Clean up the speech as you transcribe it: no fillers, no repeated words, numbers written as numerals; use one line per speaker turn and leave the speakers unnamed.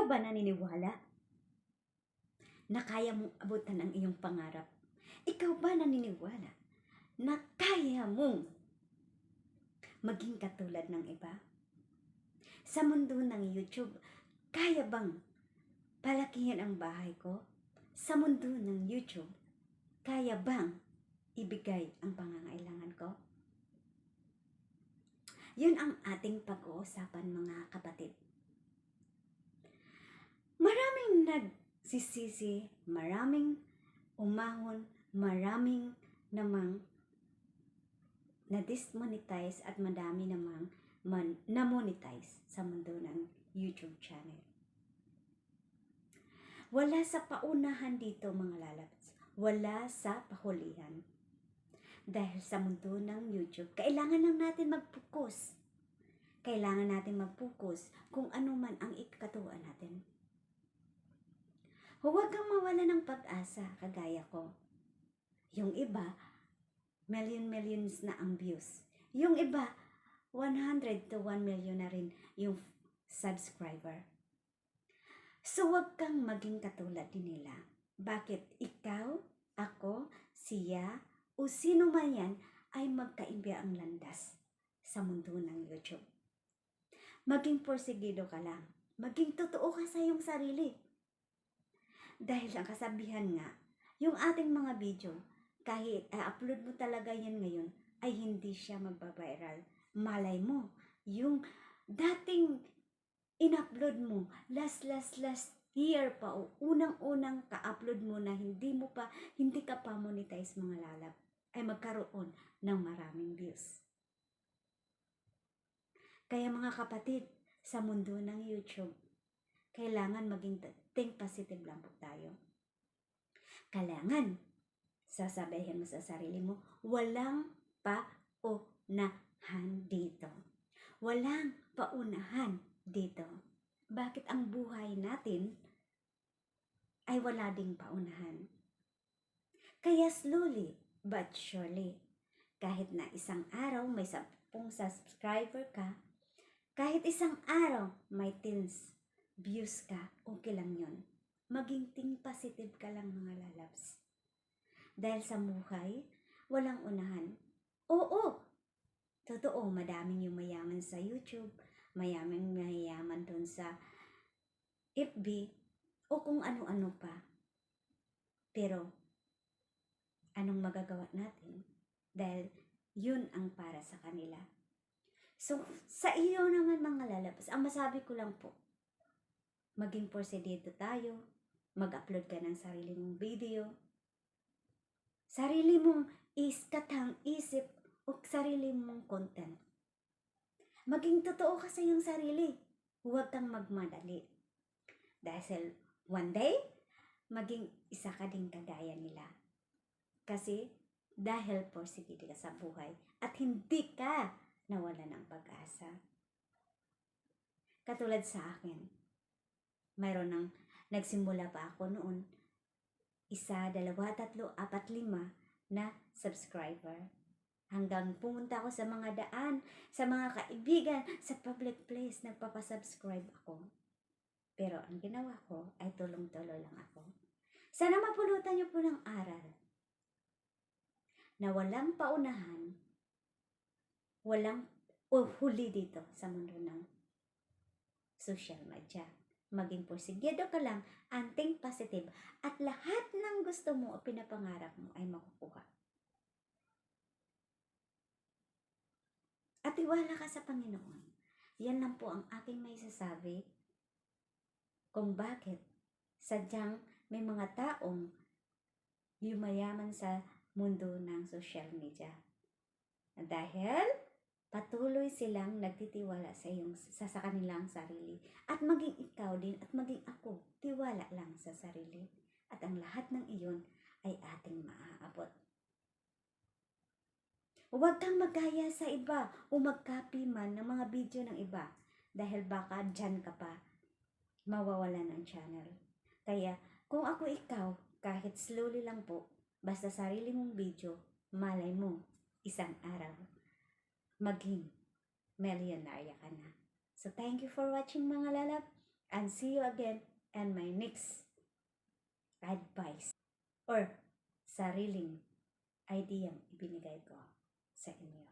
Ikaw ba naniniwala na kaya mong abutan ang iyong pangarap? Ikaw ba naniniwala na kaya mong maging katulad ng iba? Sa mundo ng YouTube, kaya bang palakihin ang bahay ko? Sa mundo ng YouTube, kaya bang ibigay ang pangangailangan ko? Yun ang ating pag-uusapan, mga kapatid. Maraming nagsisisi, maraming umahon, maraming namang na-dismonetize at madami namang na-monetize sa mundo ng YouTube channel. Wala sa paunahan dito, mga lalabs. Wala sa pahulihan. Dahil sa mundo ng YouTube, kailangan lang natin mag-focus. Kailangan natin mag-focus kung ano man ang ikakatuwa natin. Huwag kang mawala ng pag-asa, kagaya ko. Yung iba, millions na ang views. Yung iba, 100 to 1 million na rin yung subscriber. So, huwag kang maging katulad din nila. Bakit ikaw, ako, siya, o sino man yan ay magkaiba ang landas sa mundo ng YouTube. Maging porsigido ka lang. Maging totoo ka sa iyong sarili. Dahil ang kasabihan nga, yung ating mga video, kahit upload mo talaga yan ngayon, ay hindi siya magbabiral. Malay mo, yung dating in-upload mo, last year pa o unang-unang ka-upload mo na hindi ka pa monetize, mga lalab, ay magkaroon ng maraming views. Kaya mga kapatid, sa mundo ng YouTube, kailangan maging think positive lang po tayo. Kailangan, sasabihin mo sa sarili mo, walang paunahan dito. Walang paunahan dito. Bakit ang buhay natin ay wala ding paunahan? Kaya slowly but surely, kahit na isang araw may 10 subscriber ka, kahit isang araw may 10 views ka, okay lang yun. Maging think positive ka lang, mga lalabs. Dahil sa buhay, walang unahan. Oo, totoo, madaming yung mayaman sa YouTube, mayaming mayaman dun sa FB, o kung ano-ano pa. Pero, anong magagawa natin? Dahil yun ang para sa kanila. So, sa iyo naman, mga lalabas, ang masabi ko lang po, maging porsigido tayo, mag-upload ka ng sarili mong video, sarili mong katang isip o sarili mong content. Maging totoo ka sa iyong sarili. Huwag kang magmadali. Dahil one day, maging isa ka din kagaya nila. Kasi dahil porsigido ka sa buhay at hindi ka nawala ng pag-asa. Katulad sa akin, mayroon ng nagsimula pa ako noon, 1, 2, 3, 4, 5 na subscriber. Hanggang pumunta ako sa mga daan, sa mga kaibigan, sa public place, nagpapasubscribe ako. Pero ang ginawa ko ay tulong-tulo lang ako. Sana mapulutan niyo po ng aral na walang paunahan, walang huli dito sa mundo ng social media. Maging porsigido ka lang, think positive, at lahat ng gusto mo o pinapangarap mo ay makukuha. At tiwala ka sa Panginoon. Yan lang po ang aking maisasabi kung bakit sadyang may mga taong yumayaman sa mundo ng social media. Dahil patuloy silang nagtitiwala sa kanilang sarili. At maging ikaw din at maging ako, tiwala lang sa sarili. At ang lahat ng iyon ay ating maaabot. Huwag kang magaya sa iba o mag-copy man ng mga video ng iba. Dahil baka dyan ka pa mawawala ng channel. Kaya kung ako ikaw, kahit slowly lang po, basta sarili mong video, malay mo, isang araw, maging millionaire ka na. So, thank you for watching, mga lalab. And see you again and my next advice or sariling ideyang ibinigay ko sa inyo.